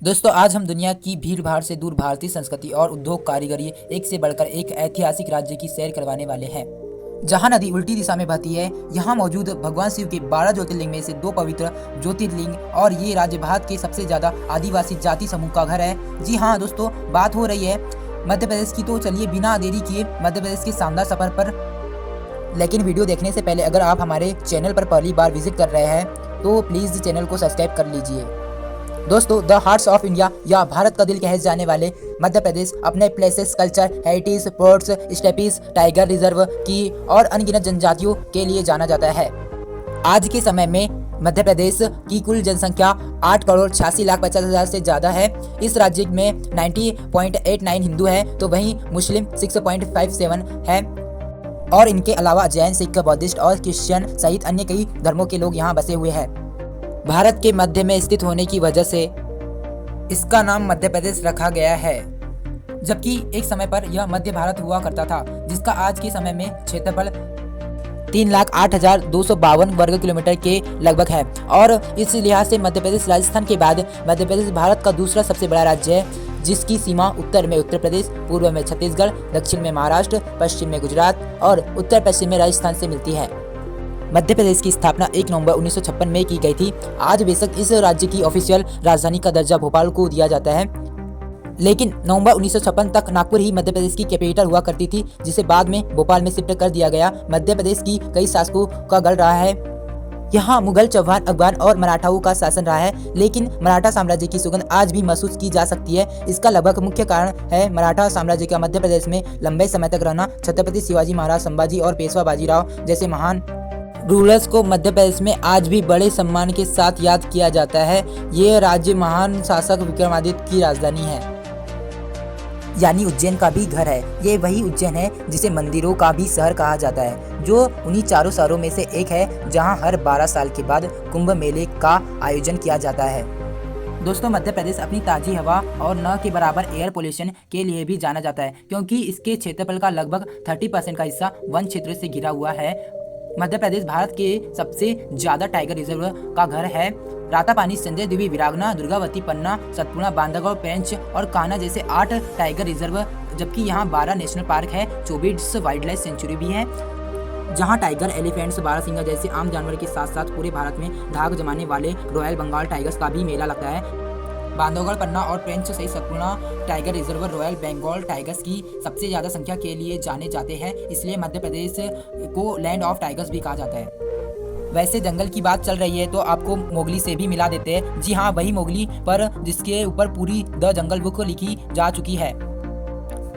दोस्तों आज हम दुनिया की भीड़ भाड़ से दूर भारतीय संस्कृति और उद्योग कारीगरी एक से बढ़कर एक ऐतिहासिक राज्य की सैर करवाने वाले हैं। जहां नदी उल्टी दिशा में बहती है, यहाँ मौजूद भगवान शिव के 12 ज्योतिर्लिंग में से 2 पवित्र ज्योतिर्लिंग और ये राज्य भारत के सबसे ज्यादा आदिवासी जाति समूह का घर है। जी हाँ दोस्तों, बात हो रही है मध्य प्रदेश की, तो चलिए बिना देरी किए मध्य प्रदेश के शानदार सफर पर। लेकिन वीडियो देखने से पहले अगर आप हमारे चैनल पर पहली बार विजिट कर रहे हैं तो प्लीज चैनल को सब्सक्राइब कर लीजिए। दोस्तों द हार्ट्स ऑफ इंडिया या भारत का दिल कहे जाने वाले मध्य प्रदेश अपने places, culture, heritage, sports, steppes, tiger reserve की और अनगिनत जनजातियों के लिए जाना जाता है। आज के समय में मध्य प्रदेश की कुल जनसंख्या 8,86,50,000 से ज्यादा है। इस राज्य में 90.89 हिंदू है तो वहीं मुस्लिम 6.57 है और इनके अलावा जैन, सिख, बौद्धिस्ट और क्रिश्चियन सहित अन्य कई धर्मों के लोग यहाँ बसे हुए हैं। भारत के मध्य में स्थित होने की वजह से इसका नाम मध्य प्रदेश रखा गया है, जबकि एक समय पर यह मध्य भारत हुआ करता था, जिसका आज के समय में क्षेत्रफल 3,08,252 वर्ग किलोमीटर के लगभग है। और इस लिहाज से मध्य प्रदेश राजस्थान के बाद मध्य प्रदेश भारत का दूसरा सबसे बड़ा राज्य है, जिसकी सीमा उत्तर में उत्तर प्रदेश, पूर्व में छत्तीसगढ़, दक्षिण में महाराष्ट्र, पश्चिम में गुजरात और उत्तर पश्चिम में राजस्थान से मिलती है। मध्य प्रदेश की स्थापना 1 नवंबर 1956 में की गई थी। आज बेशक इस राज्य की ऑफिशियल राजधानी का दर्जा भोपाल को दिया जाता है, लेकिन नवंबर 1956 तक नागपुर ही मध्य प्रदेश की कैपिटल हुआ करती थी, जिसे बाद में भोपाल में शिफ्ट कर दिया गया। मध्य प्रदेश की कई शासकों का गढ़ रहा है। यहाँ मुगल, चौहान, अफगान और मराठाओं का शासन रहा है, लेकिन मराठा साम्राज्य की सुगंध आज भी महसूस की जा सकती है। इसका लगभग मुख्य कारण है मराठा साम्राज्य का मध्य प्रदेश में लंबे समय तक रहना। छत्रपति शिवाजी महाराज, संभाजी और पेशवा बाजीराव जैसे महान रूलर्स को मध्य प्रदेश में आज भी बड़े सम्मान के साथ याद किया जाता है। ये राज्य महान शासक विक्रमादित्य की राजधानी है, यानी उज्जैन का भी घर है। ये वही उज्जैन है जिसे मंदिरों का भी शहर कहा जाता है, जो उन्हीं चारों शहरों में से एक है जहां हर 12 साल के बाद कुंभ मेले का आयोजन किया जाता है। दोस्तों मध्य प्रदेश अपनी ताज़ी हवा और न के बराबर एयर पोल्यूशन के लिए भी जाना जाता है, क्योंकि इसके क्षेत्रफल का लगभग 30% का हिस्सा वन क्षेत्र से घिरा हुआ है। मध्य प्रदेश भारत के सबसे ज्यादा टाइगर रिजर्व का घर है। रातापानी, संजय द्वीप, विरागना, दुर्गावती, पन्ना, सतपुड़ा, बांधवगढ़, पेंच और कान्हा जैसे 8 टाइगर रिजर्व, जबकि यहाँ 12 नेशनल पार्क है। 24 वाइल्ड लाइफ सेंचुरी भी है, जहाँ टाइगर, एलिफेंट्स, बारहसिंगा जैसे आम जानवर के साथ साथ पूरे भारत में धाक जमाने वाले रॉयल बंगाल टाइगर्स का भी मेला लगता है। बांधवगढ़, पन्ना और पेंच सहित Satpura tiger reserve royal Bengal tigers की सबसे ज्यादा संख्या के लिए जाने जाते हैं, इसलिए मध्य प्रदेश को लैंड ऑफ टाइगर्स भी कहा जाता है। वैसे जंगल की बात चल रही है तो आपको मोगली से भी मिला देते हैं। जी हाँ, वही मोगली पर जिसके ऊपर पूरी द जंगल बुक लिखी जा चुकी है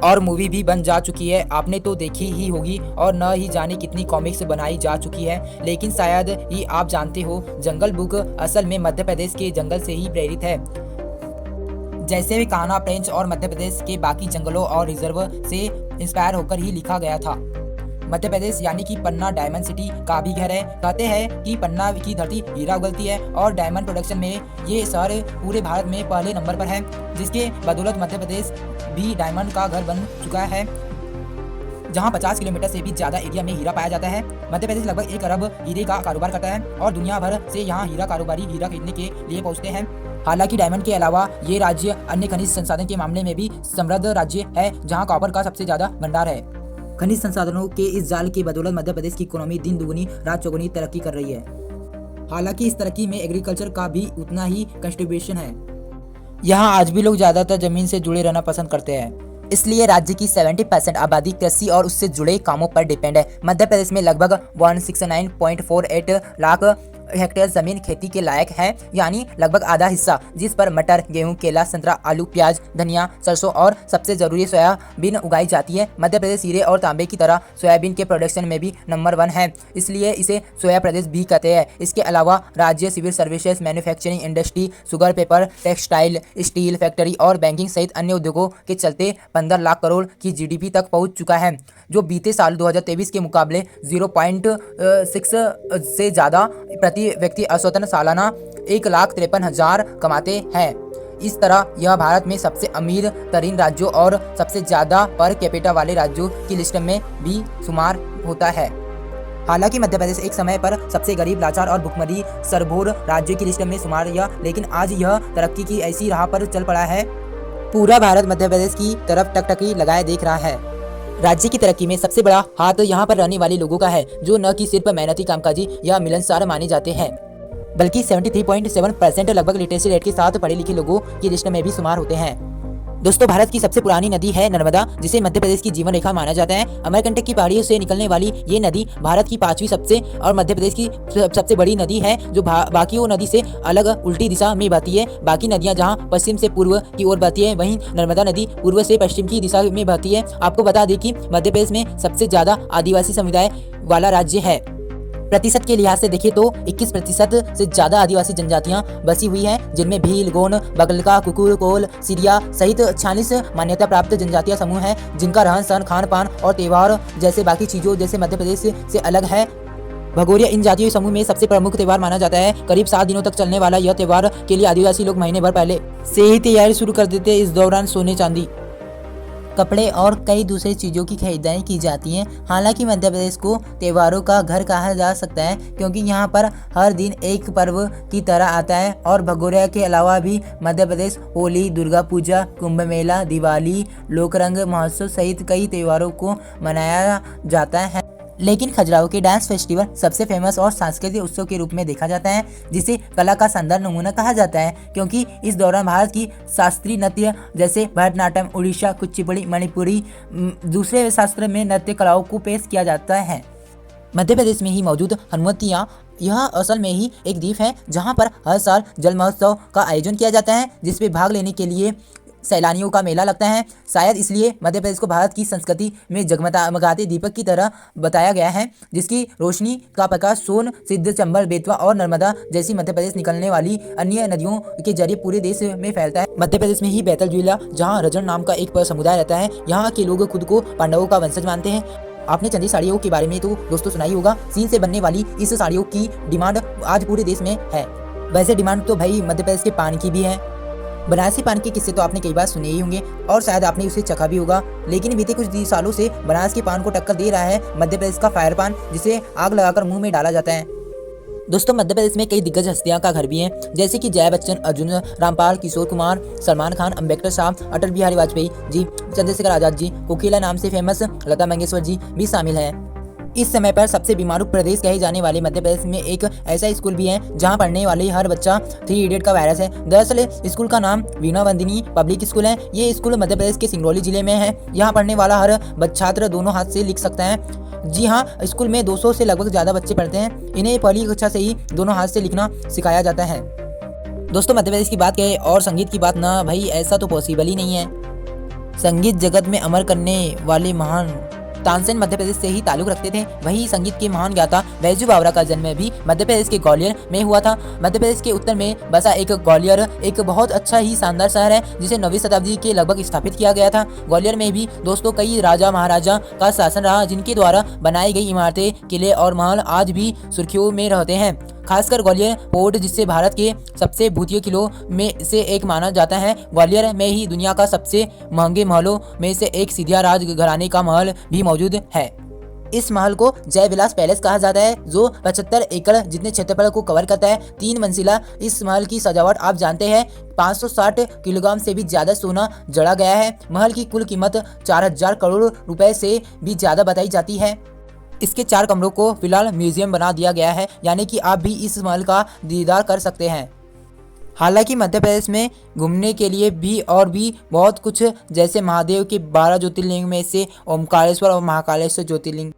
और मूवी भी बन जा चुकी है। आपने तो देखी ही होगी और न ही जाने कितनी कॉमिक्स बनाई जा चुकी है, लेकिन शायद ही आप जानते हो जंगल बुक असल में मध्य प्रदेश के जंगल से ही प्रेरित है। जैसे भी कान्हा, पेंच और मध्य प्रदेश के बाकी जंगलों और रिजर्व से इंस्पायर होकर ही लिखा गया था। मध्य प्रदेश यानी कि पन्ना डायमंड सिटी का भी घर है। कहते हैं कि पन्ना की धरती हीरा उगलती है और डायमंड प्रोडक्शन में ये शहर पूरे भारत में पहले नंबर पर है, जिसके बदौलत मध्य प्रदेश भी डायमंड का घर बन चुका है, जहां 50 किलोमीटर से भी ज्यादा एरिया में हीरा पाया जाता है। मध्य प्रदेश लगभग 1 अरब हीरे का कारोबार करता है और दुनिया भर से यहाँ हीरा कारोबारी हीरा खरीदने के लिए पहुँचते हैं। हालांकि डायमंड के अलावा ये राज्य अन्य खनिज संसाधन के मामले में भी समृद्ध राज्य है, जहां कॉपर का सबसे ज्यादा भंडार है। खनिज संसाधनों के इस जाल की बदौलत मध्य प्रदेश की इकोनॉमी दिन दुगुनी रात चौगुनी तरक्की कर रही है। हालांकि इस तरक्की में एग्रीकल्चर का भी उतना ही कंट्रीब्यूशन है। यहाँ आज भी लोग ज्यादातर जमीन से जुड़े रहना पसंद करते हैं, इसलिए राज्य की 70% आबादी कृषि और उससे जुड़े कामों पर डिपेंड है। मध्य प्रदेश में लगभग 169.48 लाख हेक्टेयर जमीन खेती के लायक है, यानी लगभग आधा हिस्सा, जिस पर मटर, गेहूं, केला, संतरा, आलू, प्याज, धनिया, सरसों और सबसे जरूरी सोयाबीन उगाई जाती है। मध्य प्रदेश हीरे और तांबे की तरह सोयाबीन के प्रोडक्शन में भी नंबर 1 है, इसलिए इसे सोया प्रदेश भी कहते हैं। इसके अलावा राज्य civil services, manufacturing industry, sugar, paper, textile, steel factory और बैंकिंग सहित अन्य उद्योगों के चलते 15 लाख करोड़ की GDP तक पहुंच चुका है, जो बीते साल 2023 के मुकाबले 0.6 से ज्यादा प्रति व्यक्ति औसतन सालाना 1,53,000 कमाते हैं। इस तरह यह भारत में सबसे अमीर तरीन राज्यों और सबसे ज्यादा पर कैपिटा वाले राज्यों की लिस्ट में भी शुमार होता है। हालांकि मध्य प्रदेश एक समय पर सबसे गरीब, लाचार और भुखमरी सरभोर राज्यों की लिस्ट में शुमार किया, लेकिन आज यह तरक्की की ऐसी राह पर चल पड़ा है। पूरा भारत मध्य प्रदेश की तरफ टकटकी लगाए देख रहा है। राज्य की तरक्की में सबसे बड़ा हाथ यहाँ पर रहने वाले लोगों का है, जो न कि सिर्फ मेहनती, कामकाजी या मिलनसार माने जाते हैं, बल्कि 73.7% लगभग लिटरेसी रेट के साथ पढ़े लिखे लोगों की लिस्ट में भी शुमार होते हैं। दोस्तों, भारत की सबसे पुरानी नदी है नर्मदा, जिसे मध्य प्रदेश की जीवन रेखा माना जाता है। अमरकंटक की पहाड़ियों से निकलने वाली ये नदी भारत की 5वीं सबसे और मध्य प्रदेश की सबसे बड़ी नदी है, जो बाकी वो नदी से अलग उल्टी दिशा में बहती है। बाकी नदियां जहां पश्चिम से पूर्व की ओर बहती है, वहीं नर्मदा नदी पूर्व से पश्चिम की दिशा में बहती है। आपको बता दें कि मध्य प्रदेश में सबसे ज्यादा आदिवासी समुदाय वाला राज्य है। प्रतिशत के लिहाज से देखें तो 21% से ज्यादा आदिवासी जनजातियां बसी हुई हैं, जिनमें भील, गोंड, बगलका, कुकुर, कोल, सिरिया सहित 46 मान्यता प्राप्त जनजातीय समूह हैं, जिनका रहन सहन, खान पान और त्योहार जैसे बाकी चीजों जैसे मध्य प्रदेश से अलग है। भगोरिया इन जातीय समूह में सबसे प्रमुख त्योहार माना जाता है। करीब 7 दिनों तक चलने वाला यह त्योहार के लिए आदिवासी लोग महीने भर पहले से ही तैयारी शुरू कर देते हैं। इस दौरान सोने, चांदी, कपड़े और कई दूसरी चीज़ों की खरीदारी की जाती है। हालांकि मध्य प्रदेश को त्योहारों का घर कहा जा सकता है, क्योंकि यहाँ पर हर दिन एक पर्व की तरह आता है। और भगोरिया के अलावा भी मध्य प्रदेश होली, दुर्गा पूजा, कुंभ मेला, दिवाली, लोकरंग महोत्सव सहित कई त्योहारों को मनाया जाता है। लेकिन खजुराहो के डांस फेस्टिवल सबसे फेमस और सांस्कृतिक उत्सव के रूप में देखा जाता है, जिसे कला का शानदार नमूना कहा जाता है, क्योंकि इस दौरान भारत की शास्त्रीय नृत्य जैसे भरतनाट्यम, उड़ीसा, कुचिपुड़ी, मणिपुरी दूसरे शास्त्र में नृत्य कलाओं को पेश किया जाता है। मध्य प्रदेश में ही मौजूद हनुमतिया यह असल में ही एक द्वीप है, जहाँ पर हर साल जल महोत्सव का आयोजन किया जाता है, जिसमें भाग लेने के लिए सैलानियों का मेला लगता है। शायद इसलिए मध्य प्रदेश को भारत की संस्कृति में जगमगाते दीपक की तरह बताया गया है, जिसकी रोशनी का प्रकाश सोन, सिद्ध, चंबल, बेतवा और नर्मदा जैसी मध्य प्रदेश निकलने वाली अन्य नदियों के जरिए पूरे देश में फैलता है। मध्य प्रदेश में ही बैतल जिला, जहाँ रजन नाम का एक समुदाय रहता है, यहाँ के लोग खुद को पांडवों का वंशज मानते हैं। आपने चंदी साड़ियों के बारे में तो दोस्तों सुना ही होगा। सीन से बनने वाली इस साड़ियों की डिमांड आज पूरे देश में है। वैसे डिमांड तो भाई मध्य प्रदेश के पान की भी है। बनारसी पान के किस्से तो आपने कई बार सुने ही होंगे और शायद आपने उसे चखा भी होगा, लेकिन बीते कुछ सालों से बनारस के पान को टक्कर दे रहा है मध्य प्रदेश का फायर पान, जिसे आग लगाकर मुंह में डाला जाता है। दोस्तों, मध्य प्रदेश में कई दिग्गज हस्तियां का घर भी है, जैसे कि जया बच्चन, अर्जुन रामपाल, किशोर कुमार, सलमान खान, अम्बेडकर साहब, अटल बिहारी वाजपेयी जी, चंद्रशेखर आजाद जी, कोकिला नाम से फेमस लता मंगेशकर जी भी शामिल हैं। इस समय पर सबसे बीमारू प्रदेश कहे जाने वाले मध्य प्रदेश में एक ऐसा स्कूल भी है, जहां पढ़ने वाले हर बच्चा 3 इडियट का वायरस है। दरअसल स्कूल का नाम वीणा वंदिनी पब्लिक स्कूल है। ये स्कूल मध्य प्रदेश के सिंगरौली जिले में है। यहाँ पढ़ने वाला हर छात्र दोनों हाथ से लिख सकता है। जी हाँ, स्कूल में 200 से लगभग ज्यादा बच्चे पढ़ते हैं। इन्हें पहली कक्षा से ही दोनों हाथ से लिखना सिखाया जाता है। दोस्तों, मध्य प्रदेश की बात करें और संगीत की बात ना, भाई ऐसा तो पॉसिबल ही नहीं है। संगीत जगत में अमर करने वाले महान तानसेन मध्य प्रदेश से ही ताल्लुक रखते थे। वही संगीत के महान ज्ञाता बैजू बावरा का जन्म भी मध्य प्रदेश के ग्वालियर में हुआ था। मध्य प्रदेश के उत्तर में बसा एक ग्वालियर एक बहुत अच्छा ही शानदार शहर है, जिसे 9वीं शताब्दी के लगभग स्थापित किया गया था। ग्वालियर में भी दोस्तों कई राजा महाराजा का शासन रहा, जिनके द्वारा बनाई गई इमारतें, किले और महल आज भी सुर्खियों में रहते हैं। खासकर ग्वालियर फोर्ट, जिसे भारत के सबसे भूतिया किलों में से एक माना जाता है। ग्वालियर में ही दुनिया का सबसे महंगे महलों में से एक सिंधिया राज घराने का महल भी मौजूद है। इस महल को जय विलास पैलेस कहा जाता है, जो 75 एकड़ जितने क्षेत्रफल को कवर करता है। 3 मंजिला इस महल की सजावट आप जानते हैं 560 किलोग्राम से भी ज्यादा सोना जड़ा गया है। महल की कुल कीमत 4000 करोड़ रुपए से भी ज्यादा बताई जाती है। इसके 4 कमरों को फिलहाल म्यूजियम बना दिया गया है, यानी कि आप भी इस महल का दीदार कर सकते हैं। हालांकि मध्य प्रदेश में घूमने के लिए भी और भी बहुत कुछ, जैसे महादेव के 12 ज्योतिर्लिंग में से ओमकारेश्वर और महाकालेश्वर ज्योतिर्लिंग।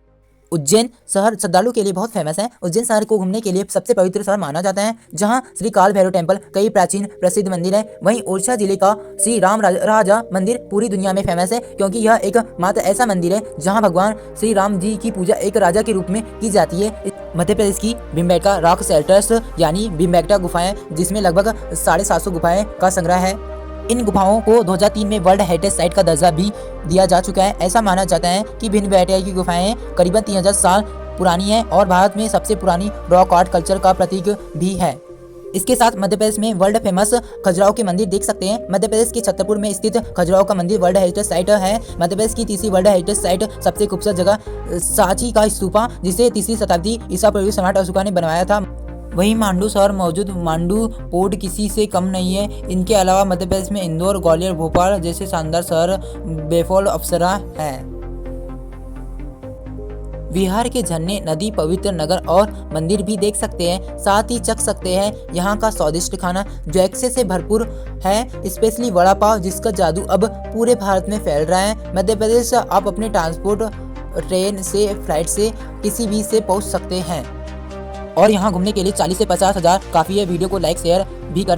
उज्जैन शहर श्रद्धालु के लिए बहुत फेमस है। उज्जैन शहर को घूमने के लिए सबसे पवित्र शहर माना जाता है, जहां श्री काल भैरव टेम्पल कई प्राचीन प्रसिद्ध मंदिर है। वहीं ओरछा जिले का श्री राम राजा मंदिर पूरी दुनिया में फेमस है, क्योंकि यह एक मात्र ऐसा मंदिर है जहां भगवान श्री राम जी की पूजा एक राजा के रूप में की जाती है। मध्य प्रदेश की भीमबेटका रॉक शेल्टर्स यानी भीमबेटका गुफाएं, जिसमें लगभग 750 गुफाएं का संग्रह है। इन गुफाओं को 2003 में वर्ल्ड हेरिटेज साइट का दर्जा भी दिया जा चुका है। ऐसा माना जाता है कि भीमबेटका की गुफाएं करीबन 3000 साल पुरानी है और भारत में सबसे पुरानी रॉक आर्ट कल्चर का प्रतीक भी है। इसके साथ मध्य प्रदेश में वर्ल्ड फेमस खजुराहो के मंदिर देख सकते हैं। मध्य प्रदेश के छतरपुर में स्थित खजुराहो का मंदिर वर्ल्ड हेरिटेज साइट है। मध्य प्रदेश की तीसरी वर्ल्ड हेरिटेज साइट सबसे खूबसूरत जगह सांची का स्तूपा, जिसे तीसरी शताब्दी ईसा पूर्व सम्राट अशोका ने बनवाया था। वहीं मांडू शहर मौजूद मांडू पोर्ट किसी से कम नहीं है। इनके अलावा मध्य प्रदेश में इंदौर, ग्वालियर, भोपाल जैसे शानदार शहर बेफौल अप्सरा हैं। बिहार के झरने, नदी, पवित्र नगर और मंदिर भी देख सकते हैं। साथ ही चख सकते हैं यहाँ का स्वादिष्ट खाना जो एक्सेस से भरपूर है, स्पेशली वड़ा पाव, जिसका जादू अब पूरे भारत में फैल रहा है। मध्य प्रदेश आप अपने ट्रांसपोर्ट, ट्रेन से, फ्लाइट से, किसी भी से पहुँच सकते हैं और यहाँ घूमने के लिए 40 से 50 हज़ार काफ़ी है। वीडियो को लाइक शेयर भी कर